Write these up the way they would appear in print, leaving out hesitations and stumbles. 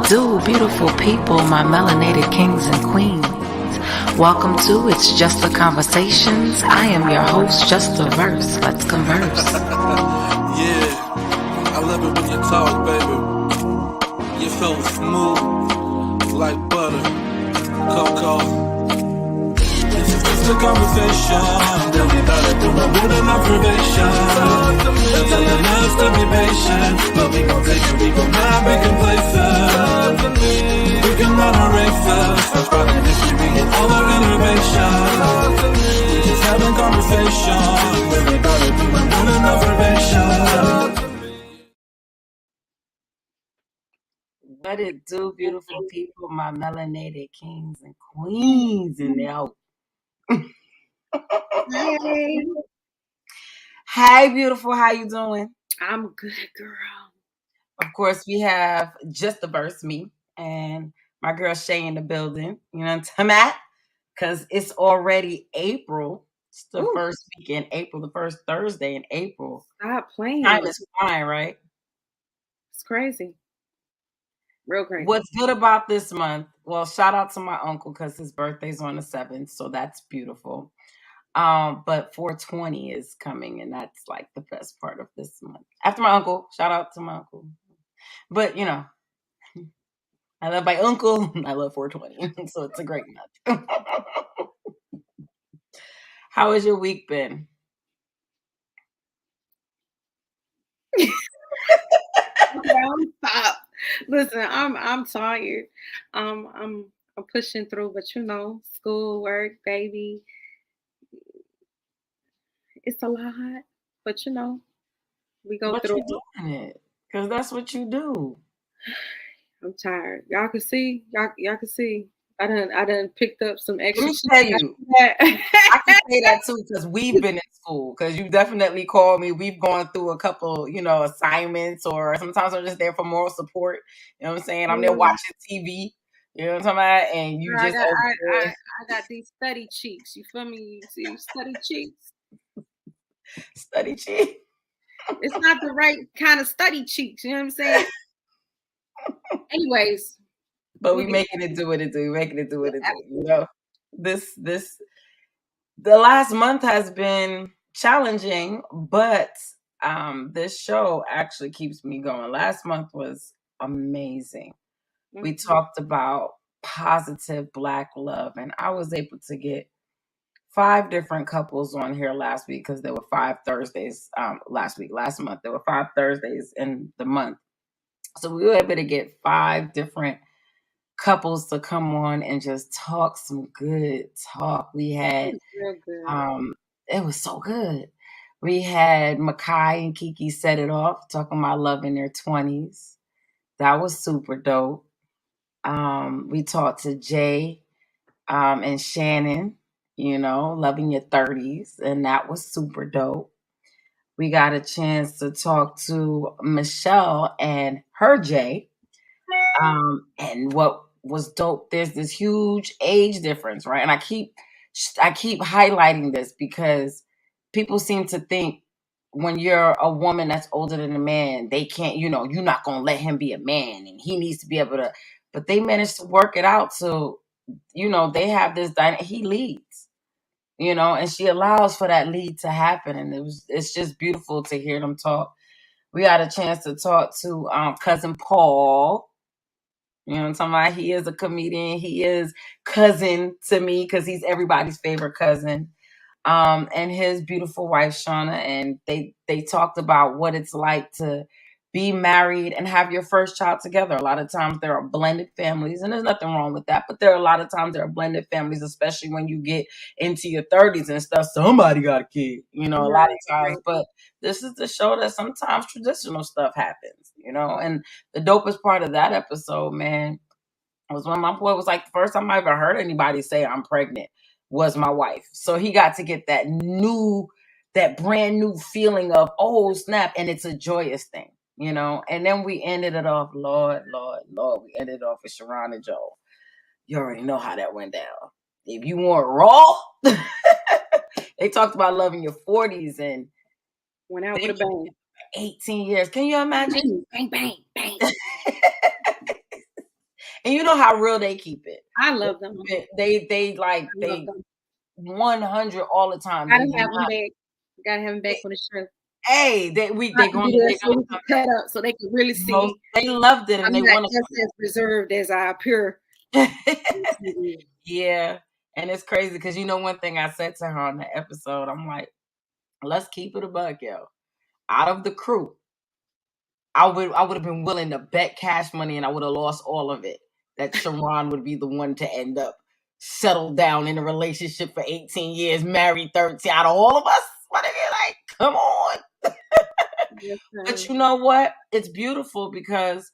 do, beautiful people, my melanated kings and queens? Welcome to It's Just the Conversations. I am your host, Just the Verse. Let's converse. Yeah, I love it when you talk, baby. You feel smooth, like butter, cocoa. This is just a conversation. Tell me about it, do my word and observation. Tell the loves to be patient, but we gon' take it, we gon' not be complacent. We can run a race, start sparking history and all our innovation. We just having conversation. Tell me about it, do my word and observation. What it do, beautiful people, my melanated kings and queens in there. Hey, Hey, beautiful, how you doing? I'm good, girl. Of course, we have Just the Verse, me, and my girl Shey in the building. You know what I'm talking about? Because it's already April. It's the Ooh. first week in April, the first Thursday in April. Stop playing. Time is flying, right? It's crazy. Real crazy. What's good about this month? Well, shout out to my uncle because his birthday's on the 7th, so that's beautiful. But 420 is coming, and that's like the best part of this month. After my uncle, shout out to my uncle. But you know, I love my uncle. I love 420, so it's a great month. How has your week been? Stop. Listen, I'm tired. I'm pushing through, but school, work, baby. It's a lot, but we go But through you're it. doing it because that's what you do. I'm tired. Y'all can see. Y'all can see. I done picked up some extra. Let me tell you, I can say that too because we've been in school. Because you definitely called me. We've gone through a couple, assignments, or sometimes I'm just there for moral support. You know what I'm saying? I'm there watching TV. You know what I'm talking about? And you Girl, just I got these study cheeks. You feel me? You see study cheeks. study cheek. It's not the right kind of study cheeks. You know what I'm saying? Anyways. But we making it do what it do. Making it do what it do. The last month has been challenging, but this show actually keeps me going. Last month was amazing. We talked about positive Black love, and I was able to get 5 different couples on here last week because there were 5 Thursdays last month. There were 5 Thursdays in the month. So we were able to get 5 different couples to come on and just talk some good talk. We had it was so good. We had Makai and Kiki set it off talking about love in their 20s. That was super dope. We talked to Jay and Shannon, loving your 30s, and that was super dope. We got a chance to talk to Michelle and her Jay. And what was dope, there's this huge age difference, right? And I keep highlighting this because people seem to think when you're a woman that's older than a man, they can't, you're not going to let him be a man and he needs to be able to, but they managed to work it out. So, they have this, he leads, and she allows for that lead to happen. And it's just beautiful to hear them talk. We got a chance to talk to cousin Paul. You know what I'm talking about? He is a comedian. He is cousin to me because he's everybody's favorite cousin. And his beautiful wife, Shauna. And they talked about what it's like to be married and have your first child together. A lot of times there are blended families, and there's nothing wrong with that. But there are a lot of times there are blended families, especially when you get into your 30s and stuff. Somebody got a kid, a lot of times. But this is the show that sometimes traditional stuff happens, And the dopest part of that episode, man, was when my boy was like, the first time I ever heard anybody say I'm pregnant was my wife. So he got to get that brand new feeling of, oh, snap. And it's a joyous thing, And then we ended it off, Lord, we ended it off with Sharon and Joe. You already know how that went down. If you want raw, they talked about loving your 40s and went out with a bang. 18 years. Can you imagine? Bang, bang, bang. And you know how real they keep it. I love them. They like I love they them. 100 all the time. They Gotta do have them not. back. Gotta have them back for the show. Hey, they I can going do that they so gonna we can cut up so they can really most. see They loved it and I'm they not want just as reserved as I appear to. on TV. Yeah, and it's crazy because you know one thing I said to her on the episode, I'm like, let's keep it a buck, yo. Out of the crew, I would have been willing to bet cash money and I would have lost all of it. That Sharon would be the one to end up settled down in a relationship for 18 years, married 13 out of all of us. What are you like? Come on. Yes, But you know what? It's beautiful because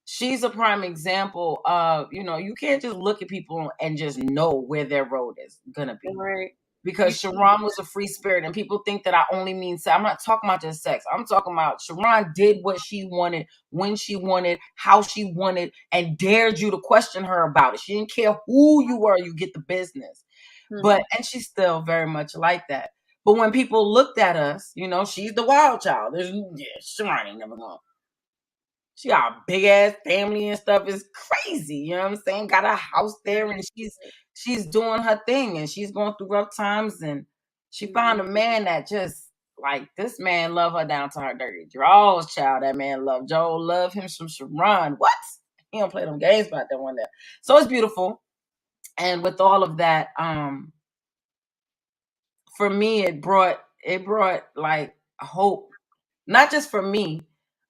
she's a prime example of, you can't just look at people and just know where their road is gonna be. right. You Because Sharon was a free spirit, and people think that I only mean sex. I'm not talking about just sex. I'm talking about Sharon did what she wanted, when she wanted, how she wanted, and dared you to question her about it. She didn't care who you were, you get the business. But and she's still very much like that. But when people looked at us, she's the wild child. Sharon ain't never gonna. She got a big ass family and stuff. It's crazy. You know what I'm saying? Got a house there and she's doing her thing and she's going through rough times and she found a man that just like this man love her down to her dirty draws, child. That man love Joel, love him some Sharon. What? He don't play them games about that one there. So it's beautiful. And with all of that, for me it brought like hope, not just for me,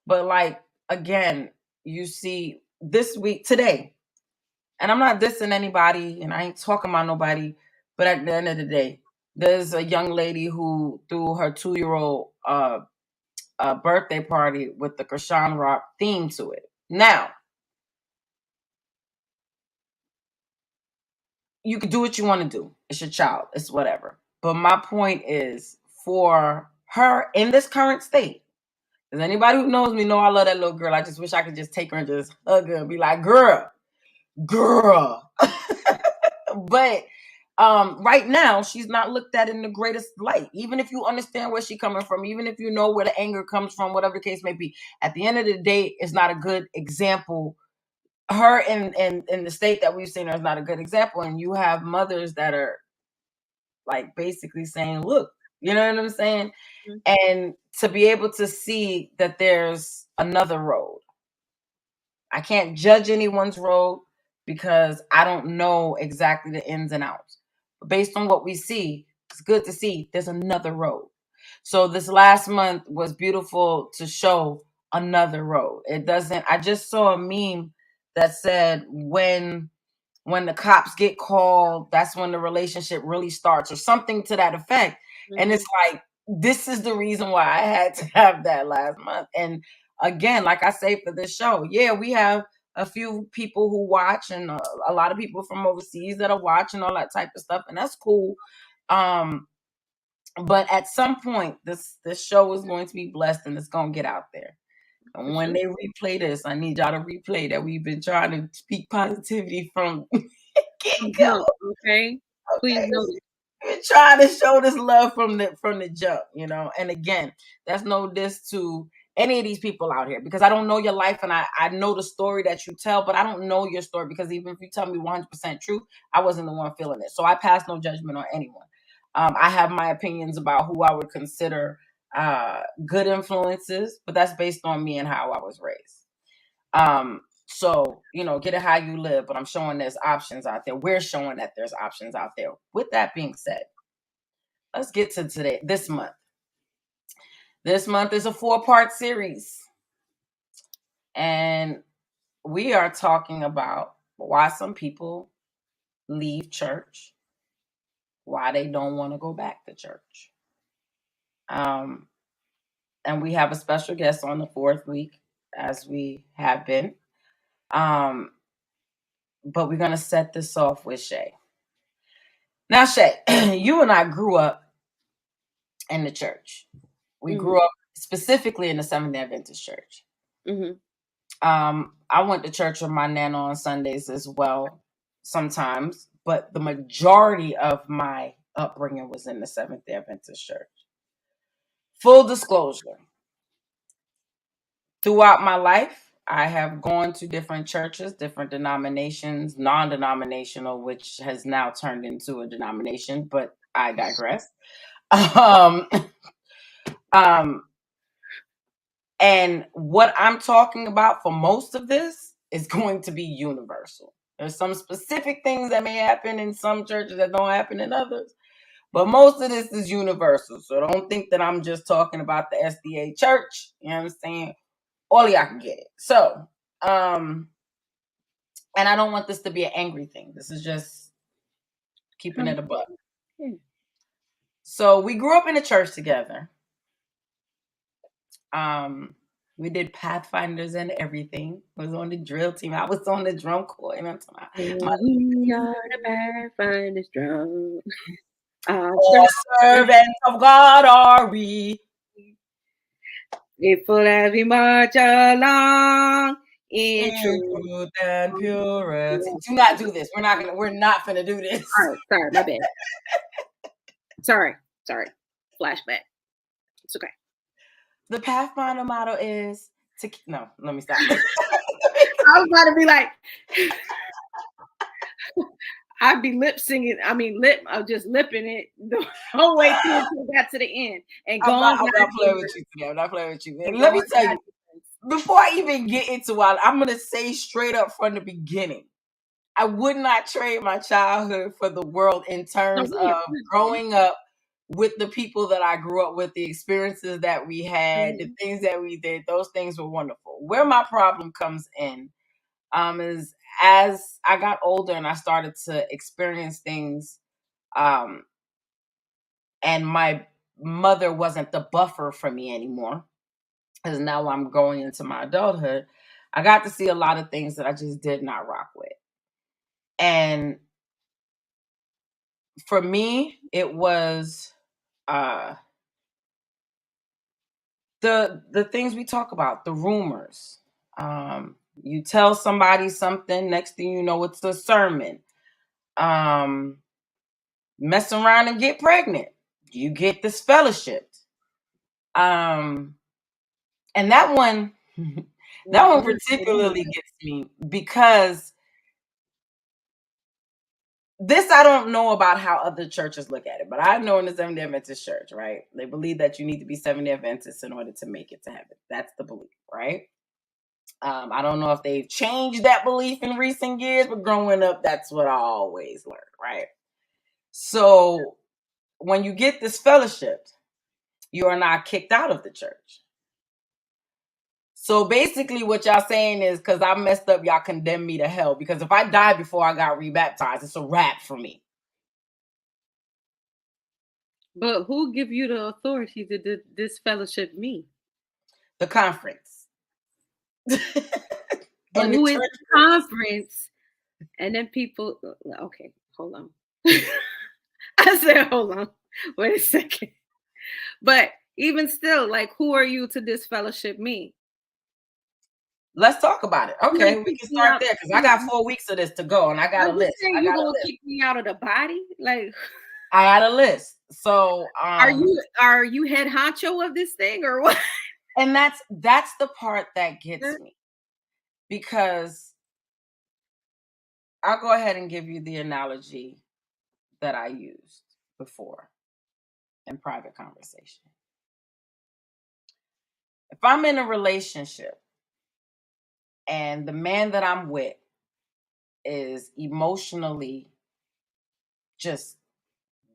but like again, you see this week today, and I'm not dissing anybody and I ain't talking about nobody, but at the end of the day, there's a young lady who threw her 2-year-old birthday party with the Krishan Rock theme to it. Now, you can do what you want to do. It's your child. It's whatever. But my point is for her in this current state, because anybody who knows me know I love that little girl. I just wish I could just take her and just hug her and be like, girl. But right now, she's not looked at in the greatest light. Even if you understand where she's coming from, even if you know where the anger comes from, whatever the case may be, at the end of the day, it's not a good example. Her in the state that we've seen her is not a good example. And you have mothers that are like basically saying, look, you know what I'm saying? And to be able to see that there's another road. I can't judge anyone's road because I don't know exactly the ins and outs. But based on what we see, it's good to see there's another road. So this last month was beautiful to show another road. It doesn't, I just saw a meme that said when the cops get called, that's when the relationship really starts, or something to that effect. And it's like, this is the reason why I had to have that last month. And again, like I say for this show, yeah, we have a few people who watch and a lot of people from overseas that are watching all that type of stuff. And that's cool. But at some point, this show is going to be blessed and it's going to get out there. And when they replay this, I need y'all to replay that we've been trying to speak positivity from get go. Okay. Please Okay. notice. We're trying to show this love from the jump, And again, that's no diss to any of these people out here because I don't know your life and I know the story that you tell, but I don't know your story because even if you tell me 100% truth, I wasn't the one feeling it. So I pass no judgment on anyone. I have my opinions about who I would consider good influences, but that's based on me and how I was raised. So, get it how you live, but I'm showing there's options out there. We're showing that there's options out there. With that being said, let's get to today, this month. This month is a 4-part series. And we are talking about why some people leave church, why they don't want to go back to church. And we have a special guest on the 4th week, as we have been. But we're going to set this off with Shey. Now, Shey, you and I grew up in the church. We grew up specifically in the Seventh-day Adventist church. I went to church with my nana on Sundays as well, sometimes, but the majority of my upbringing was in the Seventh-day Adventist church. Full disclosure, throughout my life, I have gone to different churches, different denominations, non-denominational, which has now turned into a denomination, but I digress. Um, um, and what I'm talking about for most of this is going to be universal. There's some specific things that may happen in some churches that don't happen in others, but most of this is universal. So don't think that I'm just talking about the SDA church. You know what I'm saying? All of y'all can get it. So, and I don't want this to be an angry thing. This is just keeping it a buck. So we grew up in a church together. We did Pathfinders and everything. I was on the drill team. I was on the drum corps. You know what I'm talking We are the Pathfinders drum. All servants of God are we. Faithful as we march along in truth and purity. Do not do this. We're not gonna do this. All right, sorry, my bad. sorry. Flashback. It's okay. The Pathfinder motto is to no. Let me stop. I was about to be like, I'd be lip singing. I mean, just lipping it the whole way through until we got to the end. And I'm not playing with you today. I'm not playing with you. And let me tell you, before I even get into it, I'm gonna say straight up from the beginning, I would not trade my childhood for the world in terms of growing up with the people that I grew up with, the experiences that we had, the things that we did. Those things were wonderful. Where my problem comes in is as I got older and I started to experience things, and my mother wasn't the buffer for me anymore, because now I'm going into my adulthood, I got to see a lot of things that I just did not rock with. And for me, it was the things we talk about, the rumors. You tell somebody something, next thing you know, it's a sermon. Mess around and get pregnant. You get disfellowshipped. And that one particularly gets me because this, I don't know about how other churches look at it, but I know in the Seventh-day Adventist church, right? They believe that you need to be Seventh-day Adventist in order to make it to heaven. That's the belief, right? I don't know if they've changed that belief in recent years, but growing up, that's what I always learned, right? So when you get disfellowshipped, you are not kicked out of the church. So basically what y'all saying is, because I messed up, y'all condemn me to hell. Because if I died before I got rebaptized, it's a wrap for me. But who give you the authority to disfellowship me? The conference. But who is the conference? And then people, okay, hold on. I said, hold on. Wait a second. But even still, like, who are you to disfellowship me? Let's talk about it. Okay, we can start there because I got 4 weeks of this to go, and I got a list. You gonna kick me out of the body? Like, I got a list. So, are you head honcho of this thing or what? And that's the part that gets me, because I'll go ahead and give you the analogy that I used before in private conversation. If I'm in a relationship and the man that I'm with is emotionally just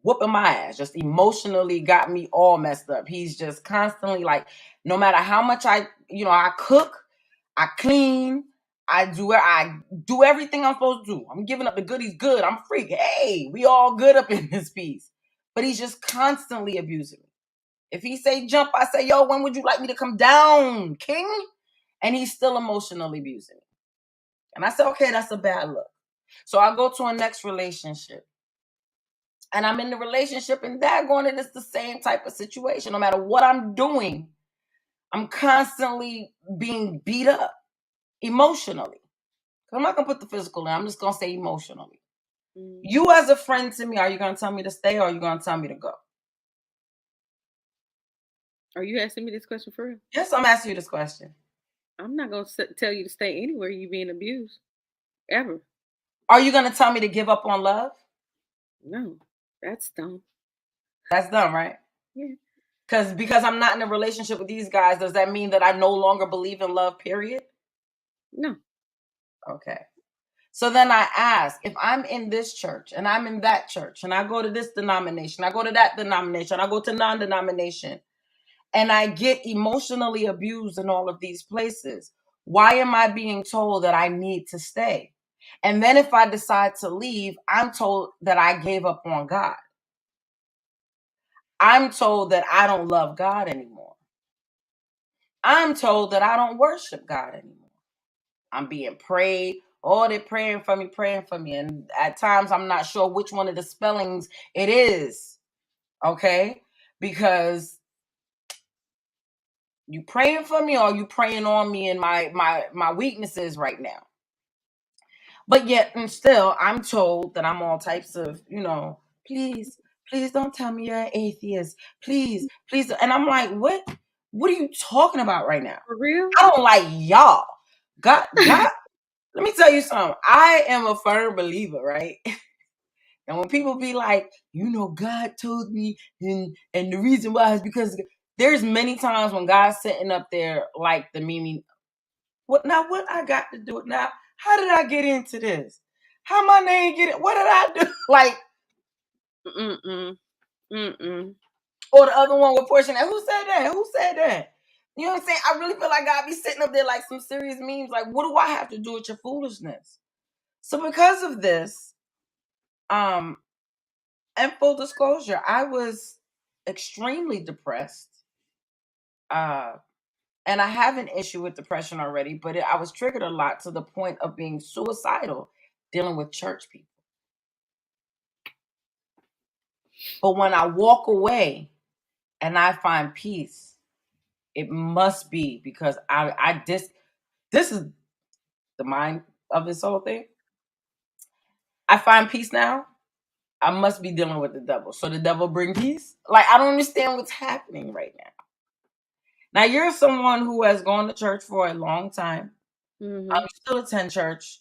whooping my ass, just emotionally got me all messed up. He's just constantly like, no matter how much I cook, I clean, I do everything I'm supposed to do. I'm giving up the good. He's good. I'm free. Hey, we all good up in this piece. But he's just constantly abusing me. If he say jump, I say, yo, when would you like me to come down, king? And he's still emotionally abusing me. And I said, okay, that's a bad look. So I go to a next relationship. And I'm in the relationship, and daggone it, it's the same type of situation. No matter what I'm doing, I'm constantly being beat up emotionally. I'm not going to put the physical in. I'm just going to say emotionally. You as a friend to me, are you going to tell me to stay or are you going to tell me to go? Are you asking me this question for real? Yes, I'm asking you this question. I'm not gonna tell you to stay anywhere you being abused ever. Are you gonna tell me to give up on love? No, that's dumb. That's dumb, right? Yeah. Because I'm not in a relationship with these guys, does that mean that I no longer believe in love, period? No. Okay. So then I ask, if I'm in this church and I'm in that church and I go to this denomination, I go to that denomination, I go to non-denomination, and I get emotionally abused in all of these places, why am I being told that I need to stay? And then if I decide to leave, I'm told that I gave up on God. I'm told that I don't love God anymore. I'm told that I don't worship God anymore. I'm being prayed. Oh, they're praying for me, praying for me. And at times I'm not sure which one of the spellings it is. Okay? Because you praying for me or you praying on me and my weaknesses right now. But yet and still I'm told that I'm all types of, please don't tell me you're an atheist. Please. And I'm like, what are you talking about right now? For real? I don't like y'all. God, let me tell you something. I am a firm believer, right? And when people be like, God told me, and the reason why is because there's many times when God's sitting up there like the Mimi. What I got to do it now? How did I get into this? How my name get it? What did I do? Like, or the other one with Portia. Who said that? Who said that? You know what I'm saying? I really feel like God be sitting up there like some serious memes. Like, what do I have to do with your foolishness? So because of this, and full disclosure, I was extremely depressed. And I have an issue with depression already, but I was triggered a lot to the point of being suicidal dealing with church people. But when I walk away and I find peace, it must be because this is the mind of this whole thing. I find peace now. I must be dealing with the devil. So the devil bring peace? Like, I don't understand what's happening right now. Now, you're someone who has gone to church for a long time. Mm-hmm. You still attend church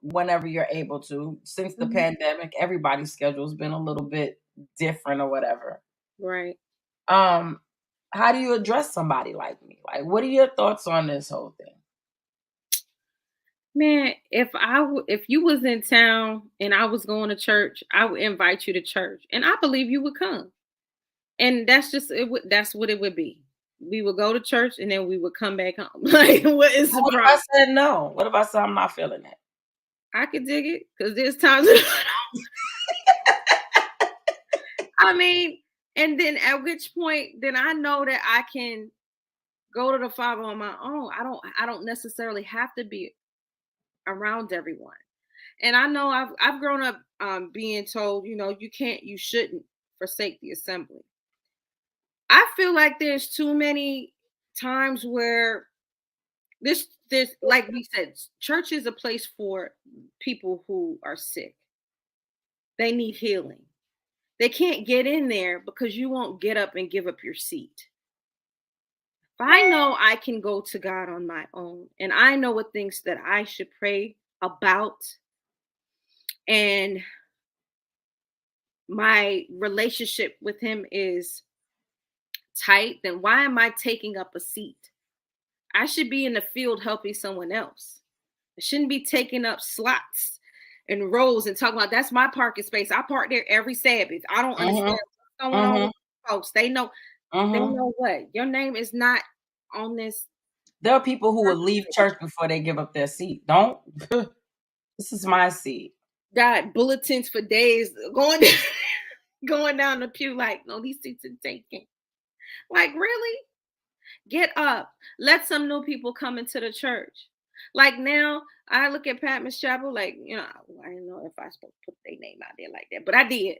whenever you're able to. Since the pandemic, everybody's schedule has been a little bit different or whatever. Right. How do you address somebody like me? Like, what are your thoughts on this whole thing? Man, if you was in town and I was going to church, I would invite you to church, and I believe you would come. And that's just it. That's what it would be. We would go to church and then we would come back home. Like, what is the problem? What if I said no? What if I said I'm not feeling it? I could dig it because there's times. I mean, and then at which point, then I know that I can go to the Father on my own. I don't necessarily have to be around everyone. And I know I've grown up being told, you shouldn't forsake the assembly. I feel like there's too many times where this like we said, church is a place for people who are sick. They need healing. They can't get in there because you won't get up and give up your seat. If I know I can go to God on my own and I know what things that I should pray about, and my relationship with him is tight, then why am I taking up a seat? I should be in the field helping someone else. I shouldn't be taking up slots and rows and talking about that's my parking space. I park there every Sabbath. I don't understand what's going on with folks. They know what? Your name is not on this. There are people who will leave church before they give up their seat. Don't. This is my seat. Got bulletins for days going down the pew like, no, these seats are taken. Like, really? Get up. Let some new people come into the church. Like, now, I look at Patmos Chapel, like, I didn't know if I was supposed to put their name out there like that, but I did.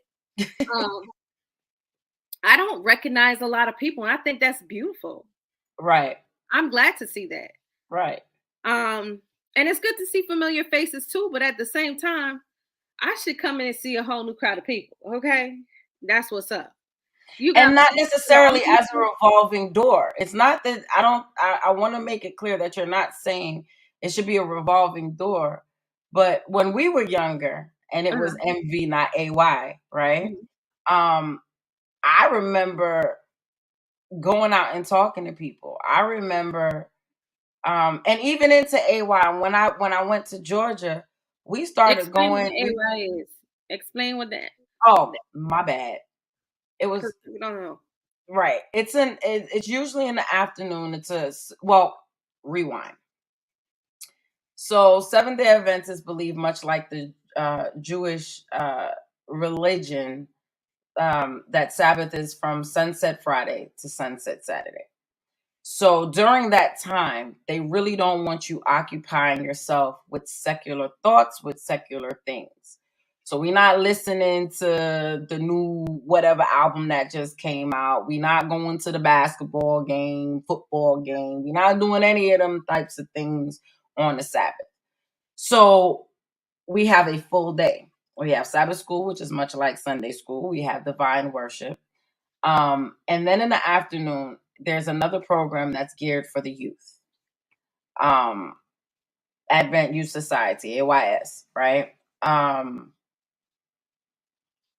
I don't recognize a lot of people, and I think that's beautiful. Right. I'm glad to see that. Right. And it's good to see familiar faces too, but at the same time, I should come in and see a whole new crowd of people. Okay, that's what's up. You got And not your own necessarily as a revolving door. It's not that I want to make it clear that you're not saying it should be a revolving door. But when we were younger and it was MV, not AY, right? Mhm. Um, I remember going out and talking to people. I remember and even into AY when I went to Georgia, we started Explain what going the AY is. Explain what that. oh, my bad. It Because was we don't know. right. It's usually in the afternoon. Rewind. So Seventh-day Adventists believe, much like the Jewish religion, that Sabbath is from sunset Friday to sunset Saturday. So during that time, they really don't want you occupying yourself with secular thoughts, with secular things. So we're not listening to the new whatever album that just came out. We're not going to the basketball game, football game. We're not doing any of them types of things on the Sabbath. So we have a full day. We have Sabbath school, which is much like Sunday school. We have divine worship. And then in the afternoon, there's another program that's geared for the youth. Um, Advent Youth Society, AYS, right?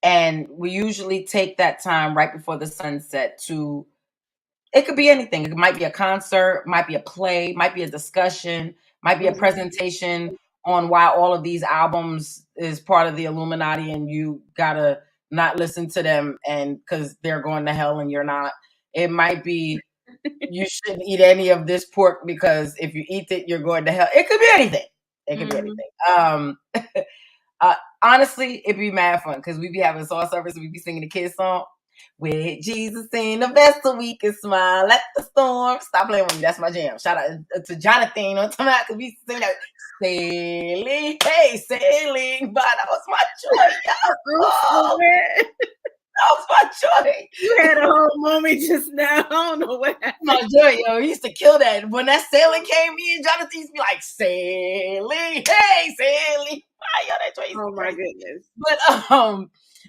And we usually take that time right before the sunset to, it could be anything. It might be a concert, might be a play, might be a discussion, might be a presentation on why all of these albums is part of the Illuminati and you gotta not listen to them and because they're going to hell and you're not. It might be you shouldn't eat any of this pork because if you eat it, you're going to hell. It could be anything. It could be anything. Honestly, it'd be mad fun because we be having soul service and we be singing the kids song. With Jesus in the vessel, we can smile at the storm. Stop playing with me. That's my jam. Shout out to Jonathan on time because we sing that sailing, hey, sailing. But that was my joy, y'all. That was my joy. You had a whole moment just now. I don't know what happened. My joy, yo. He used to kill that. When that sailing came in, Jonathan used to be like, sailing, hey, sailing. Yo, that joy Oh my goodness.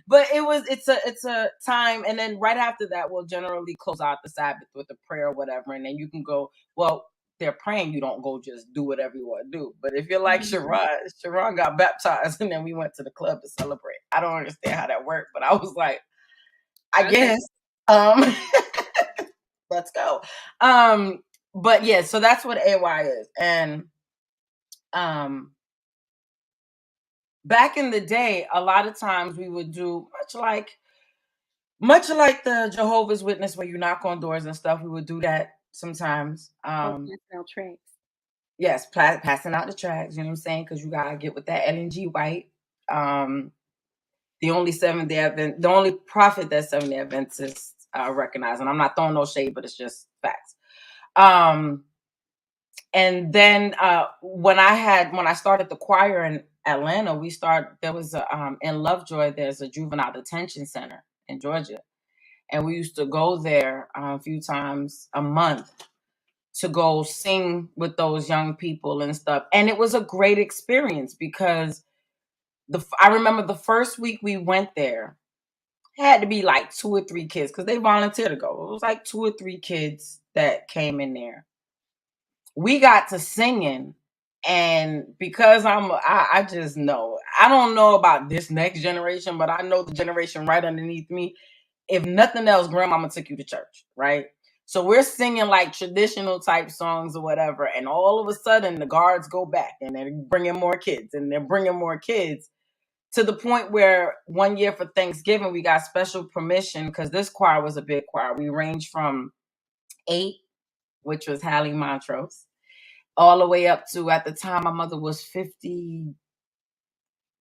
But it's a time, and then right after that, we'll generally close out the Sabbath with a prayer or whatever, and then you can go. Well, they're praying you don't go just do whatever you want to do. But if you're like Sharon got baptized, and then we went to the club to celebrate. I don't understand how that worked, but I was like, I guess. Let's go. But yeah, so that's what AY is. And back in the day, a lot of times we would do much like the Jehovah's Witness where you knock on doors and stuff, we would do that sometimes. Tracks. Yes, passing out the tracks, you know what I'm saying? Because you gotta get with that LNG White. The only prophet that Seventh-day Adventists recognize, and I'm not throwing no shade, but it's just facts. And then when I started the choir in Atlanta, there was in Lovejoy, there's a juvenile detention center in Georgia. And we used to go there a few times a month to go sing with those young people and stuff. And it was a great experience because I remember the first week we went there, had to be like 2 or 3 kids because they volunteered to go. It was like 2 or 3 kids that came in there. We got to singing, and because I just know, I don't know about this next generation, but I know the generation right underneath me. If nothing else, grandmama took you to church, right? So we're singing like traditional type songs or whatever, and all of a sudden the guards go back and they're bringing more kids, and they're bringing more kids. To the point where one year for Thanksgiving, we got special permission because this choir was a big choir. We ranged from 8, which was Hallie Montrose, all the way up to, at the time, my mother was 50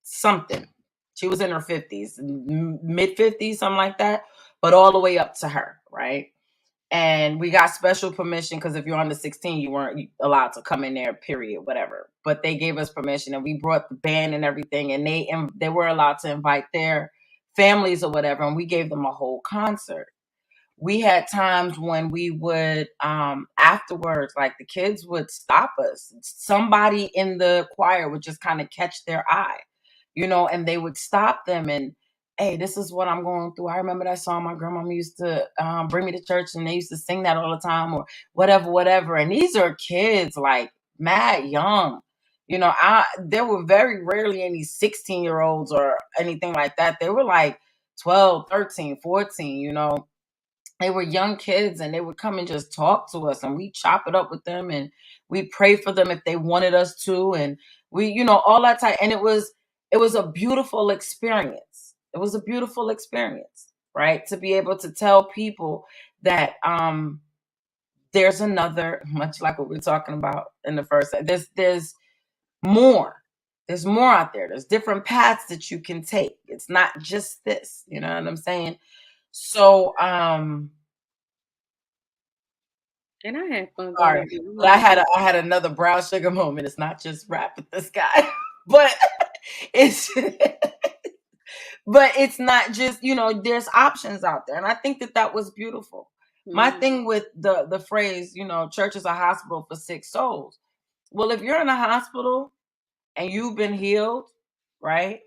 something. She was in her 50s, mid 50s, something like that, but all the way up to her, right? And we got special permission because if you're under 16, you weren't allowed to come in there, period, whatever. But they gave us permission, and we brought the band and everything, and they were allowed to invite their families or whatever, and we gave them a whole concert. We had times when we would afterwards, like the kids would stop us. Somebody in the choir would just kind of catch their eye, and they would stop them, and hey, this is what I'm going through. I remember that song my grandmama used to bring me to church, and they used to sing that all the time, or whatever. And these are kids like mad young. There were very rarely any 16-year-olds or anything like that. They were like 12, 13, 14. They were young kids, and they would come and just talk to us, and we chop it up with them, and we pray for them if they wanted us to, and we, all that time. And it was a beautiful experience. It was a beautiful experience, right? To be able to tell people that there's another, much like what we are talking about in the first, there's more. There's more out there. There's different paths that you can take. It's not just this, you know what I'm saying? So, And I had fun. sorry, but I had another brown sugar moment. It's not just rap with this guy, but it's but it's not just, there's options out there, and I think that was beautiful. My thing with the phrase, church is a hospital for sick souls. Well, if you're in a hospital and you've been healed, right?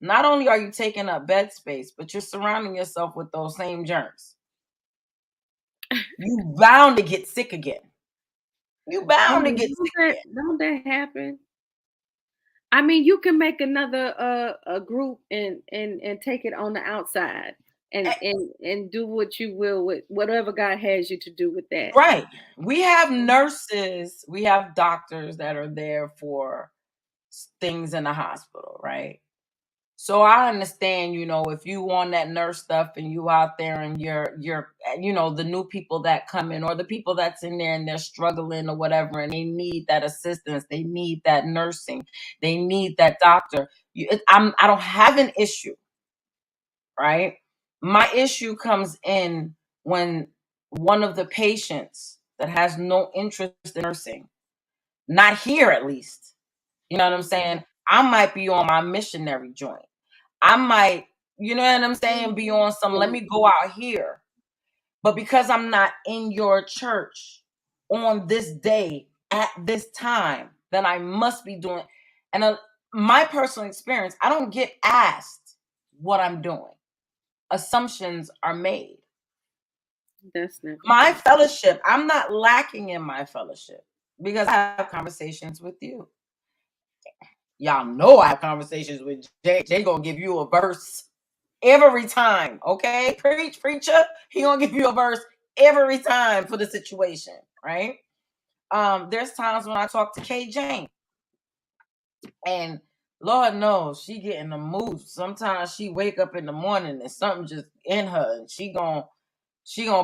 Not only are you taking up bed space, but you're surrounding yourself with those same germs. You bound to get sick again. You bound to get sick again. Don't that happen? I mean, you can make another a group and take it on the outside and do what you will with whatever God has you to do with that. Right. We have nurses, we have doctors that are there for things in the hospital, right? So I understand, if you want that nurse stuff and you out there and you're the new people that come in, or the people that's in there and they're struggling or whatever, and they need that assistance, they need that nursing, they need that doctor. I don't have an issue, right? My issue comes in when one of the patients that has no interest in nursing, not here at least, you know what I'm saying? I might be on my missionary joint. I might, you know what I'm saying, be on some, let me go out here. But because I'm not in your church on this day at this time, then I must be doing. And my personal experience, I don't get asked what I'm doing. Assumptions are made. That's not my fellowship. I'm not lacking in my fellowship because I have conversations with you. Y'all know I have conversations with Jay. Jay gonna give you a verse every time, okay? Preacher, he gonna give you a verse every time for the situation, right? There's times when I talk to K Jane, and Lord knows she get in the mood. Sometimes she wake up in the morning and something just in her, and she gonna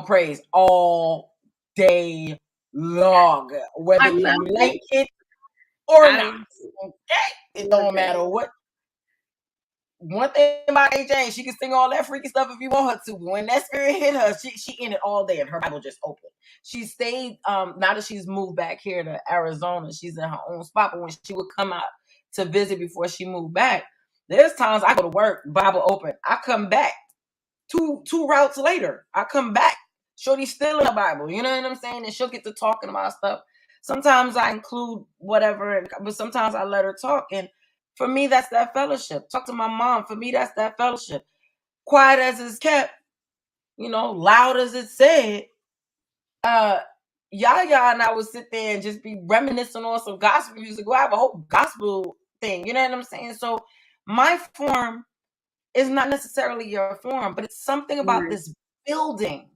praise all day long, whether you like it or not. Okay, it don't matter what. One thing about AJ, she can sing all that freaky stuff if you want her to. When that spirit hit her, she in it all day, and her Bible just open. She stayed. Now that she's moved back here to Arizona, she's in her own spot. But when she would come out to visit before she moved back, there's times I go to work, Bible open. I come back two routes later. I come back, Shorty's still in the Bible. You know what I'm saying? And she'll get to talking about stuff. Sometimes I include whatever, but sometimes I let her talk. And for me, that's that fellowship. Talk to my mom. For me, that's that fellowship. Quiet as it's kept, loud as it's said. Yaya and I would sit there and just be reminiscing on some gospel music. We'll have a whole gospel thing. You know what I'm saying? So my form is not necessarily your form, but it's something about this building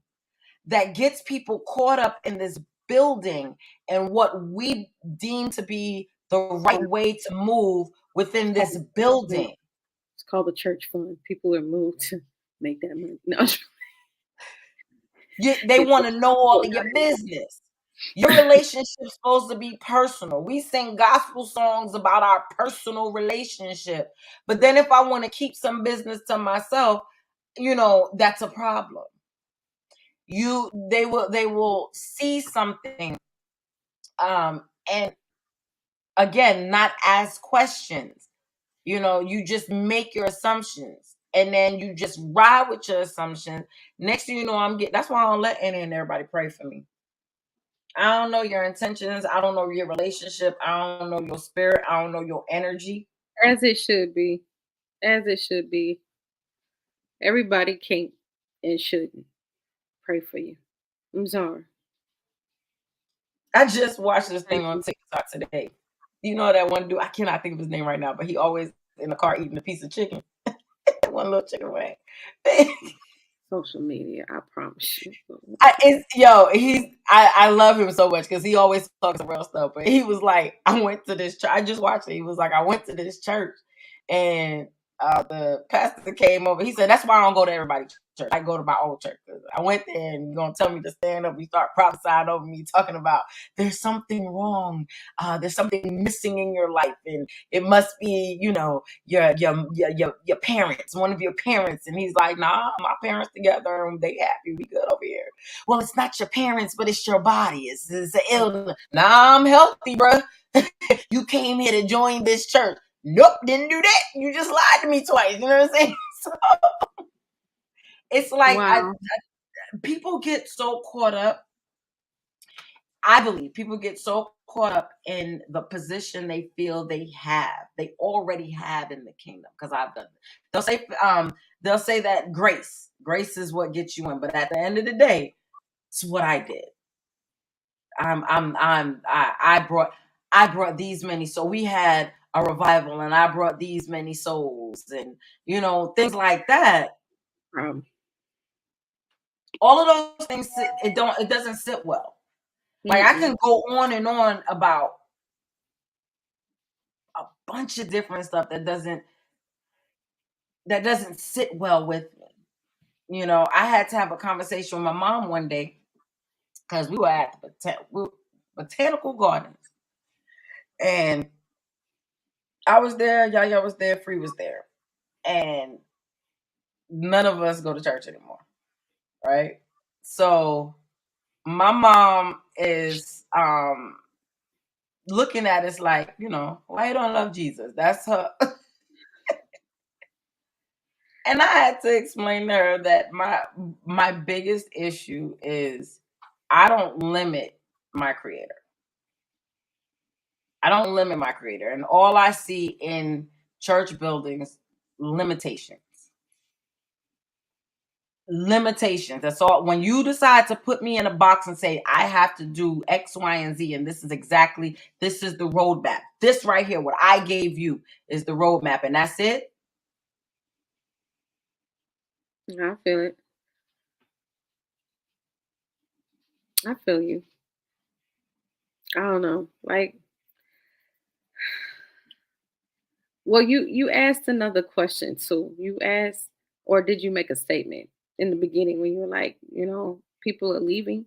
that gets people caught up in this building and what we deem to be the right way to move within this building. It's called the church fund. People are moved to make that money. No. They want to know all of your business. Your relationship's supposed to be personal. We sing gospel songs about our personal relationship. But then if I want to keep some business to myself, that's a problem. They will see something and again, not ask questions. You just make your assumptions and then you just ride with your assumptions. Next thing you know, that's why I don't let any and everybody pray for me. I don't know your intentions. I don't know your relationship. I don't know your spirit. I don't know your energy. As it should be. As it should be. Everybody can't and shouldn't pray for you. I'm sorry. I just watched this thing on TikTok today. You know that one dude, I cannot think of his name right now, but he always in the car eating a piece of chicken. One little chicken wing. Social media, I promise you. I love him so much because he always talks real stuff. But he was like, I went to this church. I just watched it. He was like, I went to this church and the pastor came over. He said, that's why I don't go to everybody's church. I go to my old church. I went there and you're going to tell me to stand up. You start prophesying over me, talking about there's something wrong. There's something missing in your life. And it must be, your parents, one of your parents. And he's like, nah, my parents together and they happy. We good over here. Well, it's not your parents, but it's your body. It's an illness. Nah, I'm healthy, bro. You came here to join this church. Nope, didn't do that. You just lied to me twice. You know what I'm saying? So it's like Wow. people get so caught up. I believe people get so caught up in the position they feel they already have in the kingdom. Because I've done it. They'll say that grace is what gets you in. But at the end of the day, it's what I did. I brought these many. So we had a revival and I brought these many souls and, things like that. All of those things, it doesn't sit well. Like I can go on and on about a bunch of different stuff that doesn't sit well with me. I had to have a conversation with my mom one day because we were at the botanical gardens. And I was there, Yaya was there, Free was there. And none of us go to church anymore. Right? So my mom is looking at us like, why you don't love Jesus? That's her. And I had to explain to her that my biggest issue is I don't limit my creator. I don't limit my creator. And all I see in church buildings, limitations. That's all. When you decide to put me in a box and say, I have to do X, Y, and Z, and this is the roadmap. This right here, what I gave you is the roadmap, and that's it. I feel it. I feel you. I don't know. Like, well, you asked another question too. You asked, or did you make a statement in the beginning when you were like, people are leaving?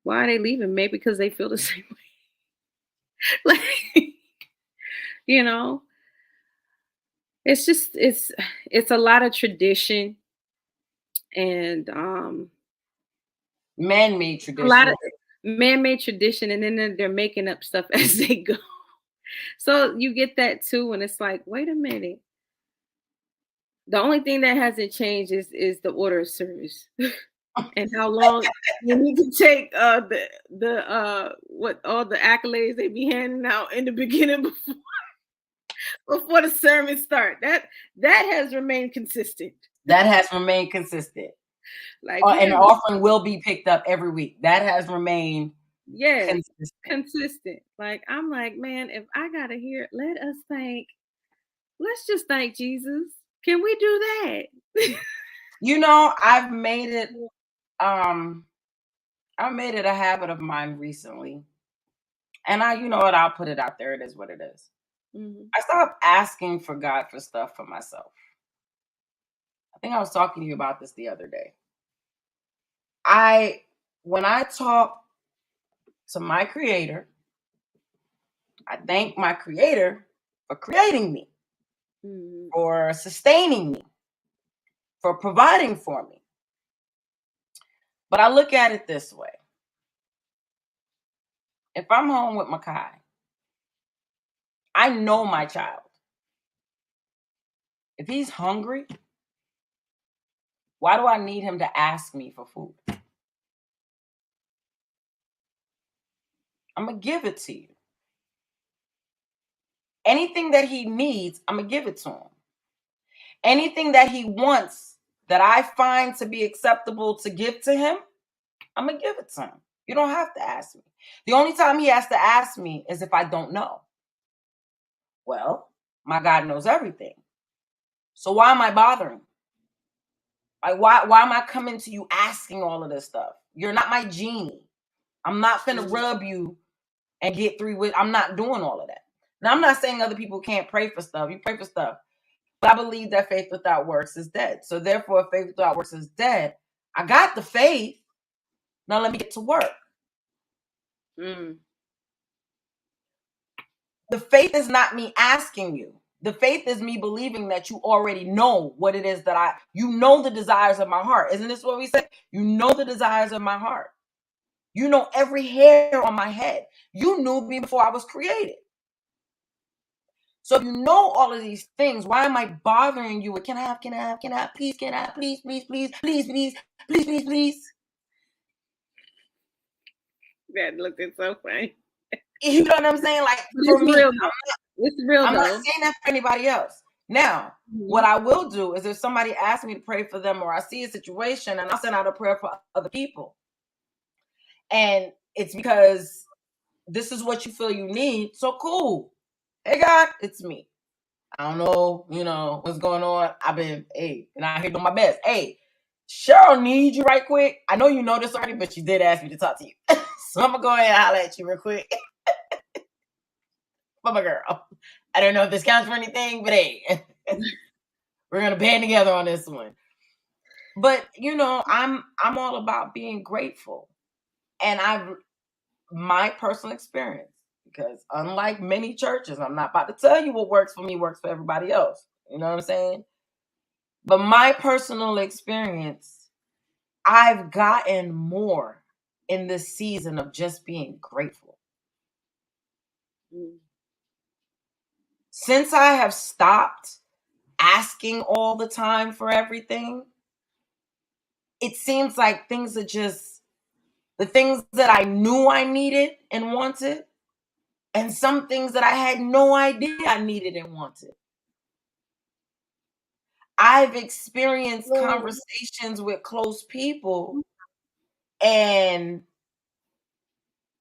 Why are they leaving? Maybe because they feel the same way. Like, it's just it's a lot of tradition and man-made tradition. A lot of man-made tradition, and then they're making up stuff as they go. So you get that too, and it's like, wait a minute. The only thing that hasn't changed is the order of service. And how long you need to take what all the accolades they be handing out in the beginning before the sermon start. That has remained consistent. That has remained consistent. Like and the offering will be picked up every week. That has remained consistent. Like I'm like, man, if I gotta hear, let's just thank Jesus. Can we do that? I've made it a habit of mine recently. And I'll put it out there. It is what it is. Mm-hmm. I stopped asking for God for stuff for myself. I think I was talking to you about this the other day. When I talk to my creator, I thank my creator for creating me, for sustaining me, for providing for me. But I look at it this way. If I'm home with Makai, I know my child. If he's hungry, why do I need him to ask me for food? I'm going to give it to you. Anything that he needs, I'm going to give it to him. Anything that he wants that I find to be acceptable to give to him, I'm going to give it to him. You don't have to ask me. The only time he has to ask me is if I don't know. Well, my God knows everything. So why am I bothering? Like, why am I coming to you asking all of this stuff? You're not my genie. I'm not finna rub you and get through with. I'm not doing all of that. Now, I'm not saying other people can't pray for stuff. You pray for stuff. But I believe that faith without works is dead. So therefore, if faith without works is dead, I got the faith. Now let me get to work. The faith is not me asking you. The faith is me believing that you already know what it is that you know the desires of my heart. Isn't this what we say? You know the desires of my heart. You know every hair on my head. You knew me before I was created. So if you know all of these things, why am I bothering you with, can I have, please, please. That looking so funny. You know what I'm saying? Like, for me, it's real. I'm not saying that for anybody else. Now, what I will do is if somebody asks me to pray for them, or I see a situation and I'll send out a prayer for other people, and it's because this is what you feel you need, so cool. Hey, God, it's me. I don't know, what's going on. I've been, and I'm here doing my best. Hey, Cheryl needs you right quick. I know you know this already, but you did ask me to talk to you. So I'm going to go ahead and holler at you real quick. But my girl, I don't know if this counts for anything, but hey, we're going to band together on this one. But, I'm all about being grateful. And my personal experience, because unlike many churches, I'm not about to tell you what works for me works for everybody else. You know what I'm saying? But my personal experience, I've gotten more in this season of just being grateful. Since I have stopped asking all the time for everything, it seems like things are just the things that I knew I needed and wanted, and some things that I had no idea I needed and wanted. I've experienced conversations with close people, and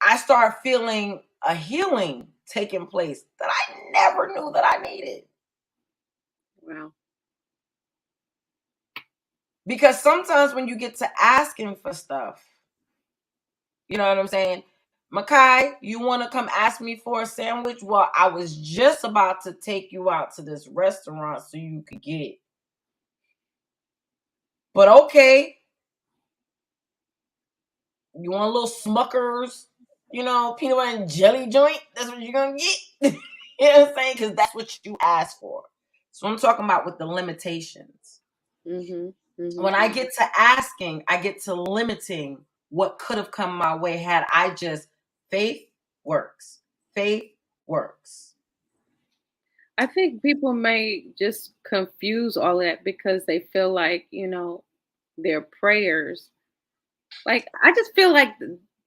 I start feeling a healing taking place that I never knew that I needed. Wow. Because sometimes when you get to asking for stuff, you know what I'm saying? Makai, you want to come ask me for a sandwich? Well, I was just about to take you out to this restaurant so you could get it. But okay. You want a little Smuckers, peanut butter and jelly joint? That's what you're going to get? You know what I'm saying? Because that's what you asked for. So I'm talking about with the limitations. When I get to asking, I get to limiting what could have come my way had I just, faith works. Faith works. I think people may just confuse all that because they feel like, their prayers. Like, I just feel like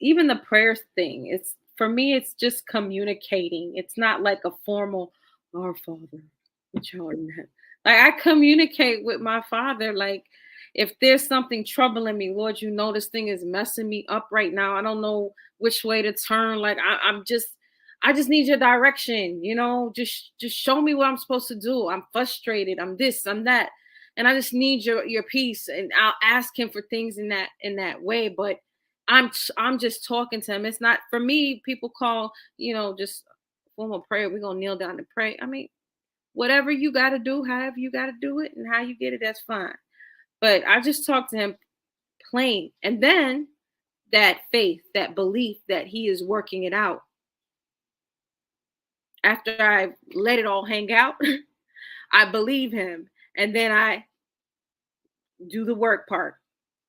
even the prayers thing, for me, it's just communicating. It's not like a formal, our Father, which art in heaven. Like, I communicate with my Father. Like, if there's something troubling me, Lord, this thing is messing me up right now. I don't know which way to turn. Like, I just need your direction. Just show me what I'm supposed to do. I'm frustrated. I'm this, I'm that. And I just need your peace, and I'll ask him for things in that way. But I'm just talking to him. It's not for me. People call, just formal prayer. We're gonna kneel down and pray. I mean, whatever you got to do, however you got to do it, and how you get it, that's fine. But I just talk to him plain, and then that faith, that belief that he is working it out. After I let it all hang out, I believe him. And then I do the work part.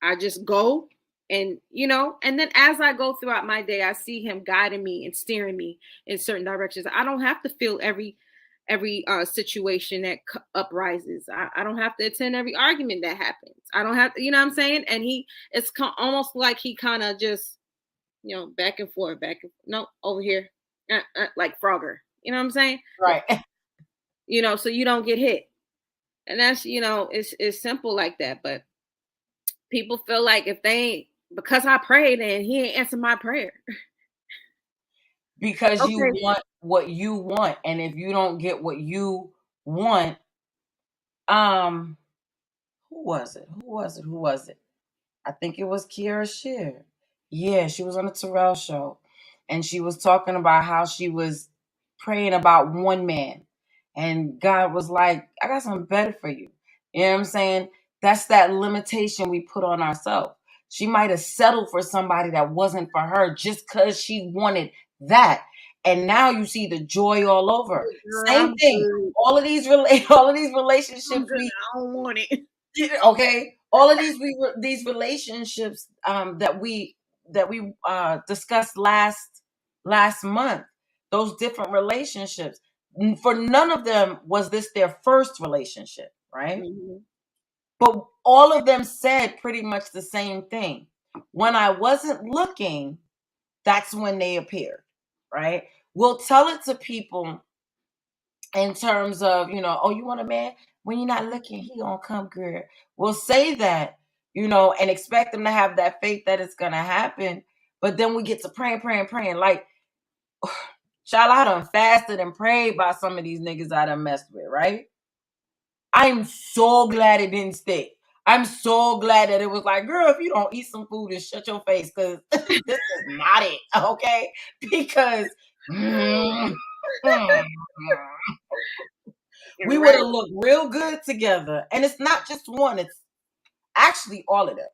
I just go and, and then as I go throughout my day, I see him guiding me and steering me in certain directions. I don't have to feel every situation that uprises. I don't have to attend every argument that happens. I don't have to, you know what I'm saying? And it's almost like he kind of just, back and forth, no, over here, like Frogger. You know what I'm saying? Right. So you don't get hit. And that's, it's simple like that. But people feel like if they ain't, because I prayed and he ain't answered my prayer. Because you Okay. want what you want. And if you don't get what you want, who was it? I think it was Kiara Shear. Yeah, she was on the Terrell show. And she was talking about how she was praying about one man. And God was like, I got something better for you. You know what I'm saying? That's that limitation we put on ourselves. She might have settled for somebody that wasn't for her just because she wanted that. And now you see the joy all over. Girl, Same thing. All of these relationships I don't want it. Okay, all of these relationships that we discussed last month, those different relationships, for none of them was this their first relationship, right? Mm-hmm. But all of them said pretty much the same thing. When I wasn't looking, that's when they appeared, right? We'll tell it to people in terms of, oh, you want a man? When you're not looking, he gonna come, girl. We'll say that, and expect them to have that faith that it's gonna happen. But then we get to praying. Like, child, I done fasted and prayed by some of these niggas I done messed with, right? I'm so glad it didn't stick. I'm so glad that it was like, girl, if you don't eat some food and shut your face, because this is not it, okay? Because we would have looked real good together. And it's not just one, it's actually all of them.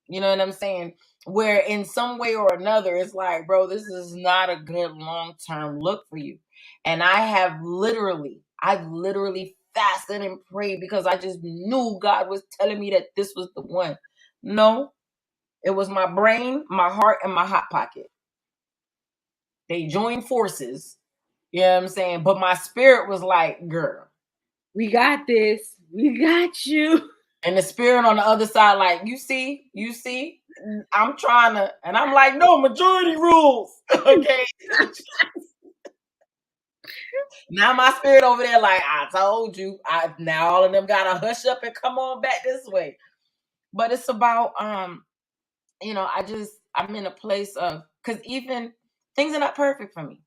You know what I'm saying? Where in some way or another, it's like, bro, this is not a good long-term look for you. And I've literally fasted and prayed because I just knew God was telling me that this was the one. No, it was my brain, my heart, and my hot pocket. They joined forces. You know what I'm saying? But my spirit was like, girl, we got this. We got you. And the spirit on the other side, like, you see, I'm trying to, and I'm like, no, majority rules. Okay. Now my spirit over there, like, I told you. Now all of them gotta hush up and come on back this way. But it's about I'm in a place of, because even things are not perfect for me.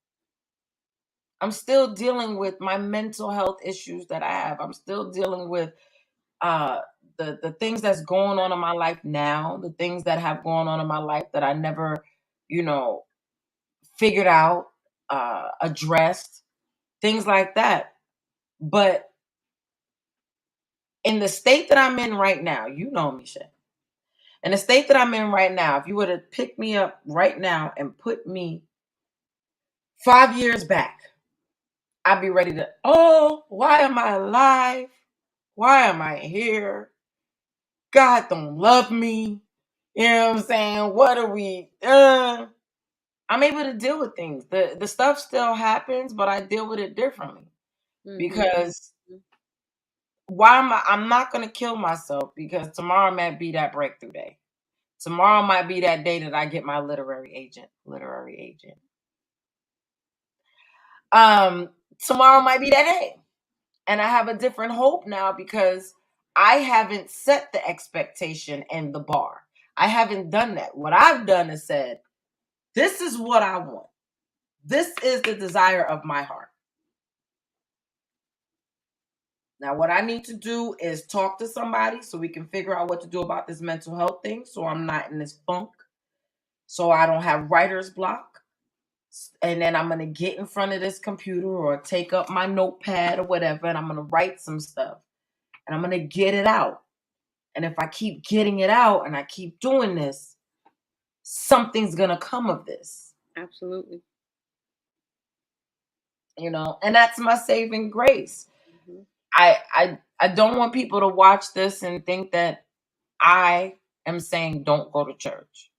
I'm still dealing with my mental health issues that I have. I'm still dealing with the things that's going on in my life now, the things that have gone on in my life that I never, figured out, addressed, things like that. But in the state that I'm in right now, you know me, Shey. In the state that I'm in right now, if you were to pick me up right now and put me 5 years back, I'd be ready to, oh, why am I alive? Why am I here? God don't love me. You know what I'm saying? What are we? I'm able to deal with things. The stuff still happens, but I deal with it differently. Mm-hmm. Because I'm not gonna kill myself, because tomorrow might be that breakthrough day. Tomorrow might be that day that I get my literary agent. Tomorrow might be that day. And I have a different hope now because I haven't set the expectation and the bar. I haven't done that. What I've done is said, this is what I want. This is the desire of my heart. Now, what I need to do is talk to somebody so we can figure out what to do about this mental health thing, so I'm not in this funk, so I don't have writer's block. And then I'm going to get in front of this computer or take up my notepad or whatever, and I'm going to write some stuff. And I'm going to get it out. And if I keep getting it out and I keep doing this, something's going to come of this. Absolutely. And that's my saving grace. Mm-hmm. I don't want people to watch this and think that I am saying don't go to church.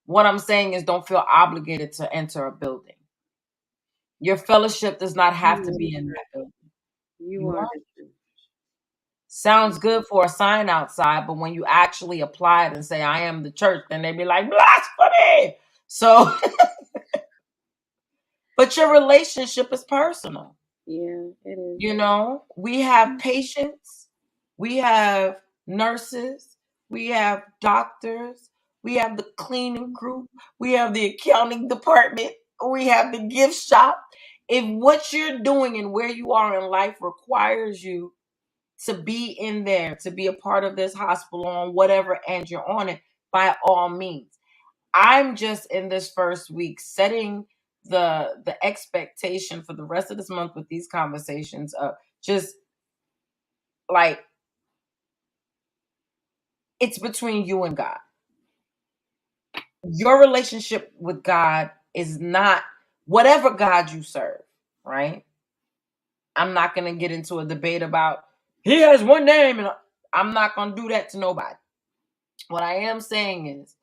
What I'm saying is don't feel obligated to enter a building. Your fellowship does not have to be in that building. You are. Sounds good for a sign outside, but when you actually apply it and say, I am the church, then they be like, blasphemy. So, but your relationship is personal. Yeah, it is. We have patience. We have nurses, we have doctors, we have the cleaning group, we have the accounting department, we have the gift shop. If what you're doing and where you are in life requires you to be in there, to be a part of this hospital on whatever end you're on it, by all means. I'm just in this first week setting the expectation for the rest of this month with these conversations of just like it's between you and God. Your relationship with God is not whatever God you serve, right? I'm not going to get into a debate about he has one name and I'm not going to do that to nobody. What I am saying is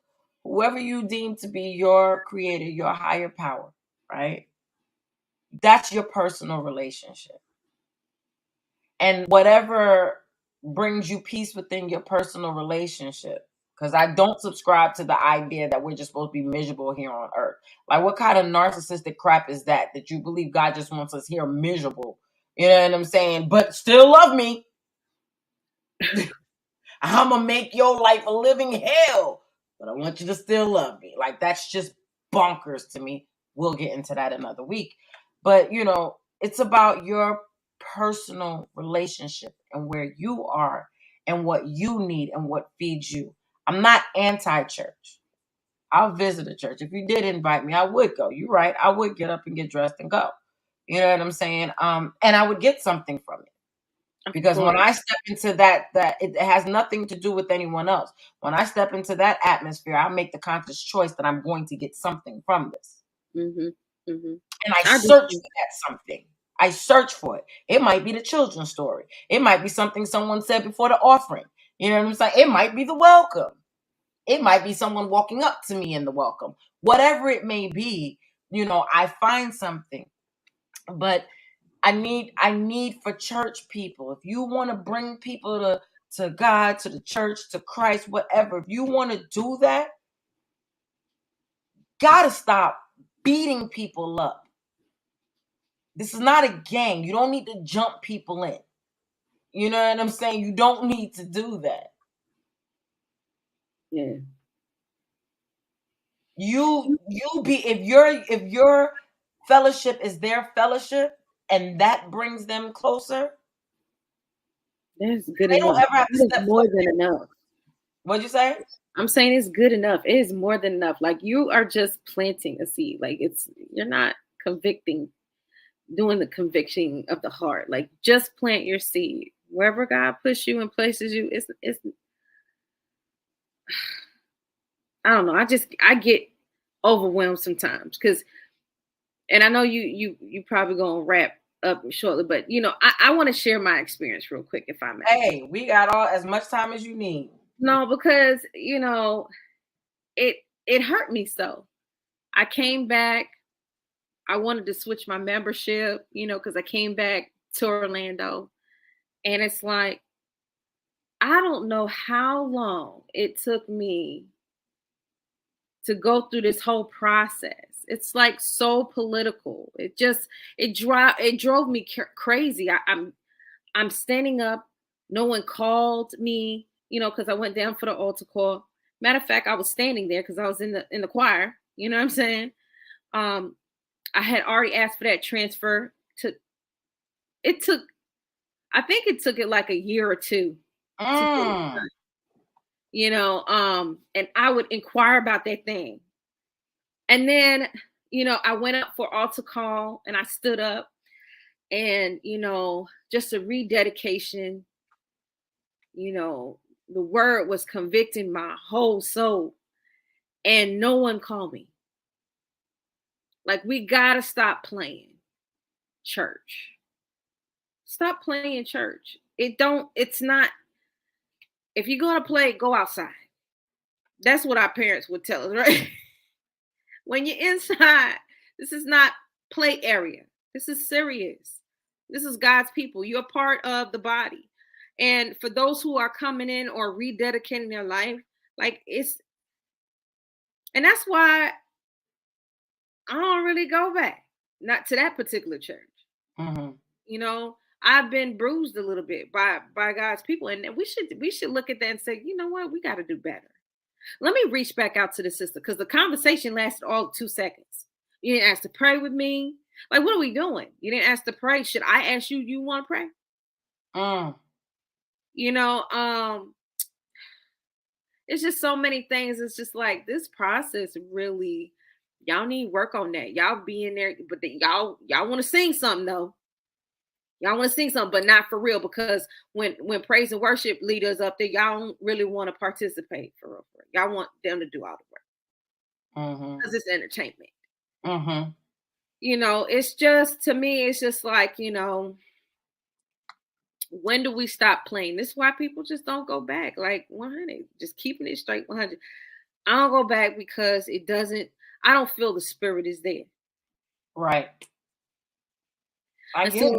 whoever you deem to be your creator, your higher power, right? That's your personal relationship. And whatever brings you peace within your personal relationship, because I don't subscribe to the idea that we're just supposed to be miserable here on earth. Like, what kind of narcissistic crap is that you believe God just wants us here miserable? You know what I'm saying? But still love me. I'm going to make your life a living hell, but I want you to still love me. Like, that's just bonkers to me. We'll get into that another week. But, it's about your personal relationship and where you are and what you need and what feeds you. I'm not anti-church. I'll visit a church. If you did invite me, I would go. You're right. I would get up and get dressed and go. You know what I'm saying? And I would get something from it. Because when I step into that it has nothing to do with anyone else. When I step into that atmosphere, I make the conscious choice that I'm going to get something from this. Mm-hmm. Mm-hmm. And I search for that something. I search for it. It might be the children's story. It might be something someone said before the offering. You know what I'm saying? It might be the welcome. It might be someone walking up to me in the welcome. Whatever it may be, I find something. But I need for church people. If you want to bring people to God, to the church, to Christ, whatever, if you want to do that, gotta stop beating people up. This is not a gang. You don't need to jump people in. You know what I'm saying? You don't need to do that. Yeah. You be if your fellowship is their fellowship and that brings them closer. That's good They enough. don't ever have to step more than enough. What'd you say? I'm saying it's good enough. It is more than enough. Like, you are just planting a seed. Like, you're not doing the conviction of the heart. Like, just plant your seed. Wherever God puts you and places you, it's I don't know. I get overwhelmed sometimes and I know you probably gonna wrap up shortly, but I want to share my experience real quick, if I may. Hey, we got as much time as you need. No, because it hurt me so. I came back. I wanted to switch my membership, because I came back to Orlando, and it's like, I don't know how long it took me to go through this whole process. It's like so political. It drove me crazy. I'm standing up. No one called me, because I went down for the altar call. Matter of fact, I was standing there because I was in the choir. You know what I'm saying? I had already asked for that transfer. I think it took it like a year or two. And I would inquire about that thing. And then, I went up for altar call and I stood up and, just a rededication, the word was convicting my whole soul and no one called me. Like, we got to stop playing church. Stop playing church. It's not, if you're going to play, go outside. That's what our parents would tell us, right? When you're inside, this is not play area. This is serious. This is God's people. You're part of the body. And for those who are coming in or rededicating their life, and that's why I don't really go back, not to that particular church. Mm-hmm. I've been bruised a little bit by God's people, and we should look at that and say, you know what, we got to do better. Let me reach back out to the sister because the conversation lasted all 2 seconds. You didn't ask to pray with me. Like, what are we doing? You didn't ask to pray. Should I ask you? You want to pray? Mm. You know, it's just so many things. It's just like this process really. Y'all need work on that. Y'all be in there, but y'all want to sing something though. Y'all want to sing something, but not for real. Because when praise and worship leaders up there, y'all don't really want to participate for real. Y'all want them to do all the work because it's entertainment. Mm-hmm. You know, it's just, to me, it's just like, you know, when do we stop playing? This is why people just don't go back. Like 100, just keeping it straight 100. I don't go back because it doesn't. I don't feel the spirit is there. Right. I get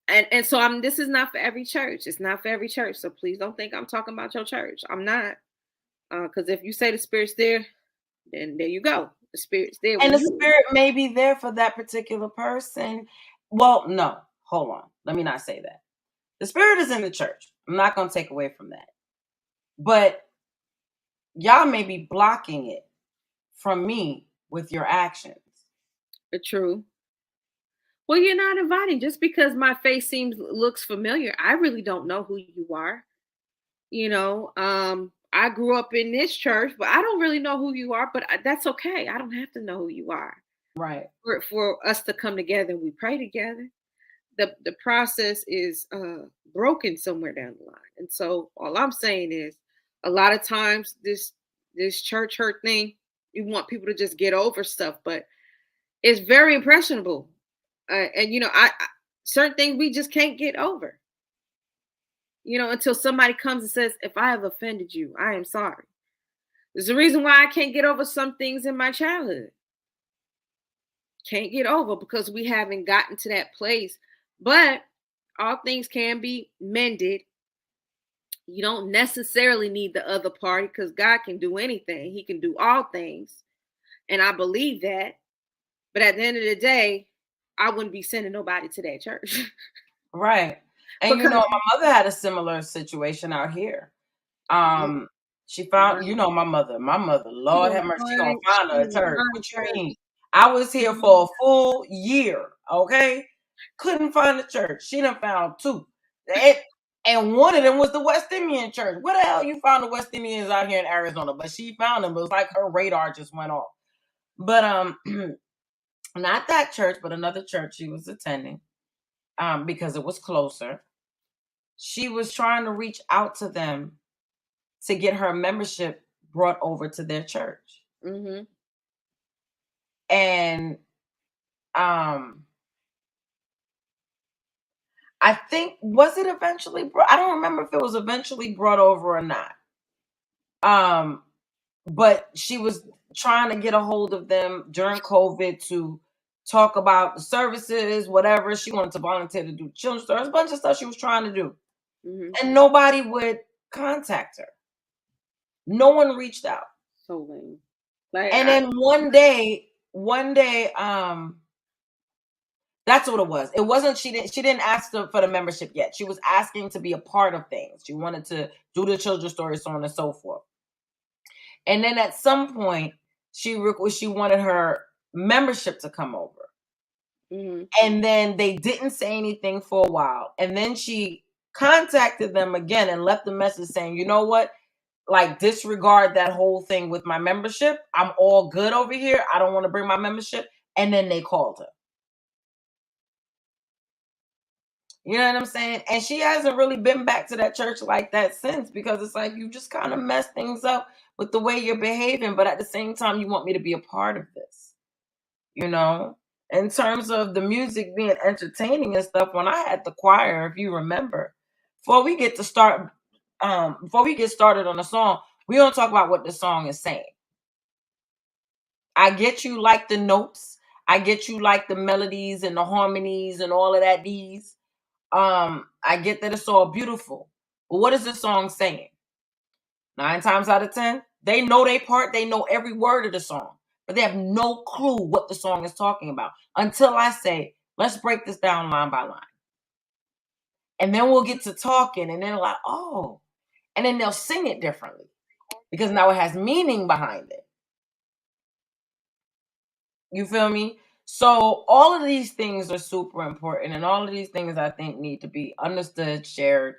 it. And so this is not for every church. It's not for every church. So please don't think I'm talking about your church. I'm not. Because if you say the spirit's there, then there you go. The spirit's there. And the spirit may be there for that particular person. Well, no, hold on. Let me not say that. The spirit is in the church. I'm not going to take away from that. But y'all may be blocking it from me with your actions. True. Well, you're not inviting. Just because my face looks familiar, I really don't know who you are. You know, I grew up in this church, but I don't really know who you are. But that's okay. I don't have to know who you are. Right. For us to come together and we pray together. The process is broken somewhere down the line. And so all I'm saying is, a lot of times this church hurt thing, you want people to just get over stuff, but it's very impressionable. And you know, I certain things we just can't get over. You know, until somebody comes and says, if I have offended you, I am sorry. There's a reason why I can't get over some things in my childhood. Can't get over because we haven't gotten to that place. But all things can be mended. You don't necessarily need the other party because God can do anything. He can do all things. And I believe that. But at the end of the day, I wouldn't be sending nobody to that church. Right. And you know, my mother had a similar situation out here. She found, you know, my mother, Lord have mercy, she gonna find her a church. What you mean? I was here for a full year, okay? Couldn't find a church. She done found 2. And one of them was the West Indian church. Where the hell you found the West Indians out here in Arizona? But she found them. It was like her radar just went off. But not that church, but another church she was attending. Because it was closer. She was trying to reach out to them to get her membership brought over to their church. Mm-hmm. And I think, was it eventually brought? I don't remember if it was eventually brought over or not. But she was trying to get a hold of them during COVID to talk about the services, whatever. She wanted to volunteer to do children's stories, a bunch of stuff she was trying to do. Mm-hmm. And nobody would contact her. No one reached out. So lame. Like, and then one day, that's what it was. It wasn't, she didn't ask for the membership yet. She was asking to be a part of things. She wanted to do the children's stories, so on and so forth. And then at some point, she wanted her membership to come over. Mm-hmm. And then they didn't say anything for a while. And then she contacted them again and left a message saying, you know what? Like, disregard that whole thing with my membership. I'm all good over here. I don't want to bring my membership. And then they called her. You know what I'm saying? And she hasn't really been back to that church like that since, because it's like you just kind of mess things up with the way you're behaving. But at the same time, you want me to be a part of this. You know, in terms of the music being entertaining and stuff, when I had the choir, if you remember, before we get started on the song, we don't talk about what the song is saying. I get you like the notes. I get you like the melodies and the harmonies and all of that. I get that it's all beautiful. But what is the song saying? 9 times out of 10, they know their part. They know every word of the song, but they have no clue what the song is talking about until I say, let's break this down line by line. And then we'll get to talking, and then like, oh, and then they'll sing it differently because now it has meaning behind it. You feel me? So all of these things are super important, and all of these things I think need to be understood, shared.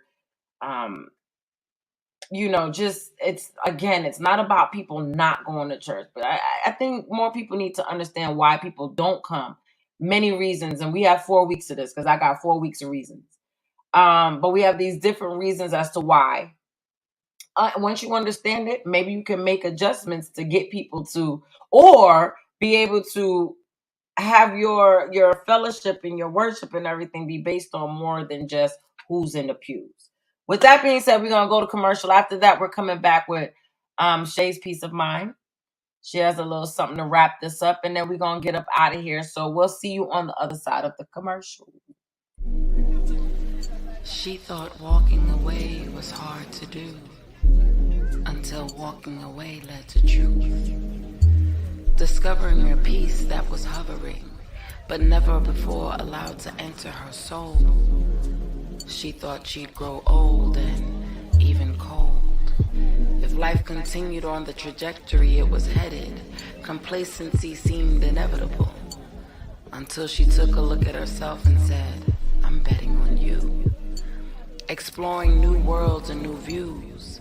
Just it's not about people not going to church, but I think more people need to understand why people don't come. Many reasons, and we have 4 weeks of this because I got 4 weeks of reasons. But we have these different reasons as to why. Once you understand it, maybe you can make adjustments to get people to, or be able to have your fellowship and your worship and everything be based on more than just who's in the pews. With that being said, we're gonna go to commercial. After that, we're coming back with Shey's Peace of Mind. She has a little something to wrap this up, and then we're gonna get up out of here. So we'll see you on the other side of the commercial. She thought walking away was hard to do, until walking away led to truth. Discovering a peace that was hovering, but never before allowed to enter her soul. She thought she'd grow old and even cold. If life continued on the trajectory it was headed, complacency seemed inevitable. Until she took a look at herself and said, I'm betting on you. Exploring new worlds and new views,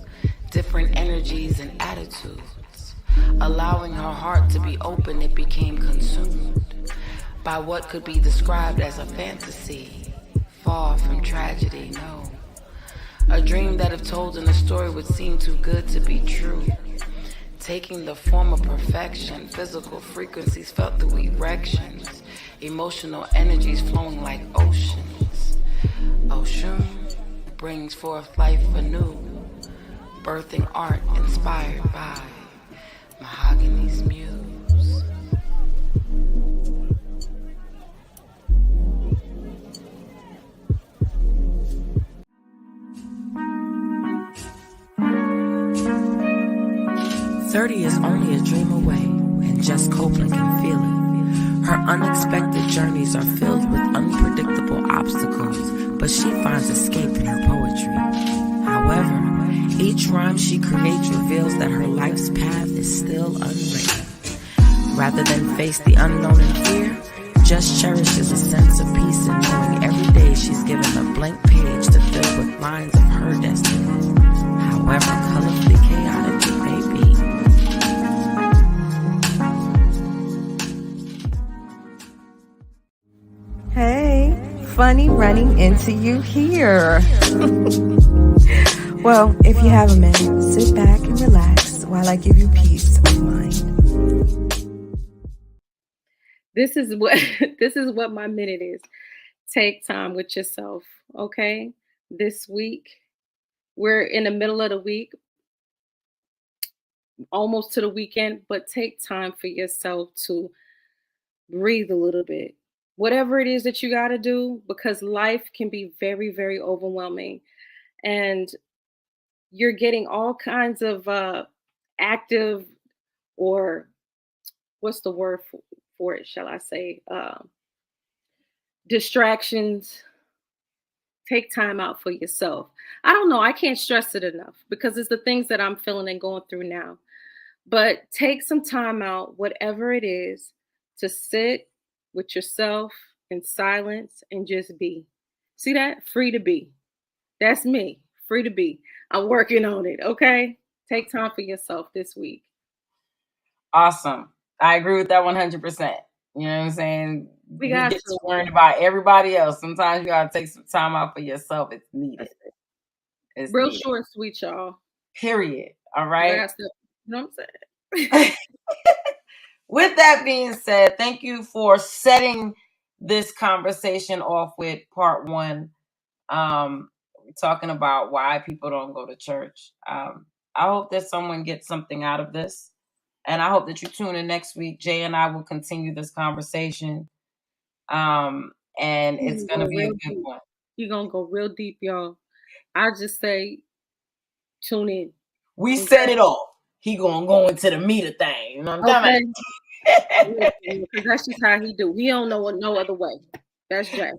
different energies and attitudes. Allowing her heart to be open, it became consumed by what could be described as a fantasy, far from tragedy, no. A dream that if told in a story would seem too good to be true. Taking the form of perfection, physical frequencies felt through erections, emotional energies flowing like oceans. Ocean brings forth life anew, birthing art inspired by Mahogany's muse. "30 is only a dream away, and just Copeland can feel it. Her unexpected journeys are filled with unpredictable obstacles, but she finds escape in her poetry. However, each rhyme she creates reveals that her life's path is still unwritten. Rather than face the unknown in fear, just cherishes a sense of peace in knowing every day she's given a blank page to fill with lines of her destiny, however colorfully chaotic it may be." Hey, funny running into you here. Well, if you have a minute, sit back and relax while I give you peace of mind. This is what this is what my minute is. Take time with yourself, okay? This week, we're in the middle of the week, almost to the weekend, but take time for yourself to breathe a little bit. Whatever it is that you got to do, because life can be very, very overwhelming. And you're getting all kinds of active, or what's the word for it, shall I say, distractions. Take time out for yourself. I don't know. I can't stress it enough because it's the things that I'm feeling and going through now. But take some time out, whatever it is, to sit with yourself in silence and just be. See that? Free to be. That's me. Free to be. I'm working on it. Okay. Take time for yourself this week. Awesome. I agree with that 100%. You know what I'm saying? We You got get to. to worrying about everybody else. Sometimes you gotta take some time out for yourself. It's needed. It's Real needed. short and sweet, y'all. Period. All I right. got to, you know what I'm saying? With that being said, thank you for setting this conversation off with part one. Talking about why people don't go to church. I hope that someone gets something out of this. And I hope that you tune in next week. Jay and I will continue this conversation. And it's going to be a good one. You're going to go real deep, y'all. I just say, tune in. We set it off. He going to go into the meat of thing. You know what I'm talking about? Because that's just how he do. He don't know no other way. That's Jay.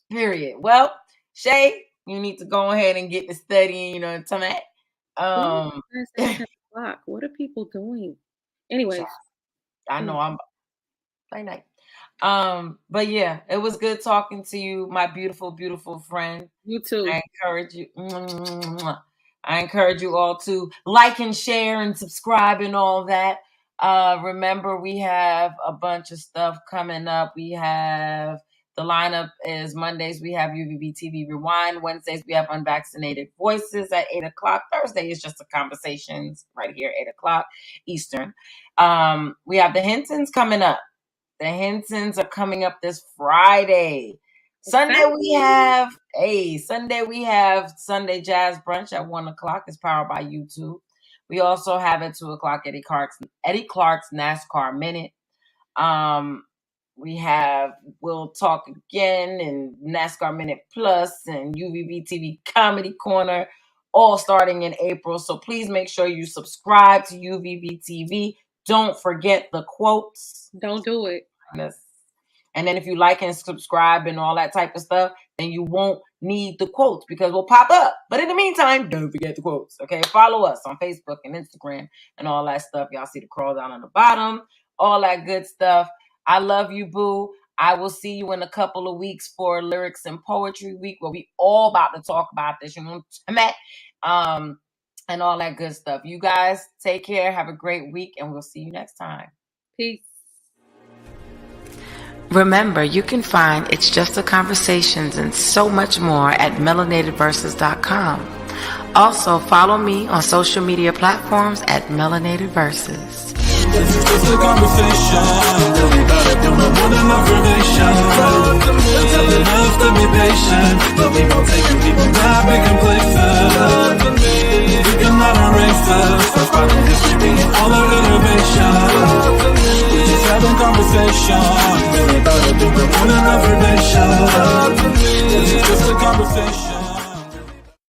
Period. Well, Shey, you need to go ahead and get to studying, you know, until that. It's 10 o'clock. What are people doing? Anyways. I know I'm night night. But yeah, it was good talking to you, my beautiful, beautiful friend. You too. I encourage you all to like and share and subscribe and all that. Remember, we have a bunch of stuff coming up. We have the lineup is Mondays, we have UVB TV Rewind. Wednesdays, we have Unvaccinated Voices at 8 o'clock. Thursday is just the conversations right here, 8 o'clock Eastern. We have the Hintons coming up. The Hintons are coming up this Friday. Sunday we have Sunday Jazz Brunch at 1 o'clock. It's powered by YouTube. We also have at 2 o'clock Eddie Clark's NASCAR Minute. We'll Talk Again and NASCAR Minute Plus and UVB TV Comedy Corner, all starting in April. So please make sure you subscribe to UVB TV. Don't forget the quotes. Don't do it. And then if you like and subscribe and all that type of stuff, then you won't need the quotes because we'll pop up. But in the meantime, don't forget the quotes. Okay, follow us on Facebook and Instagram and all that stuff. Y'all see the crawl down on the bottom, all that good stuff. I love you, boo. I will see you in a couple of weeks for Lyrics and Poetry Week, where we all about to talk about this, you know, and all that good stuff. You guys take care. Have a great week, and we'll see you next time. Peace. Remember, you can find It's Just a Conversations and so much more at melanatedverses.com. Also, follow me on social media platforms at melanatedverses. This is just a conversation. Don't know more than affirmation. Tell enough to be patient, but we won't take it. We will not be complacent. We cannot erase us. That's why the history and all our innovation. We just having conversation. Really thought I'd do more than affirmation. This is just a conversation.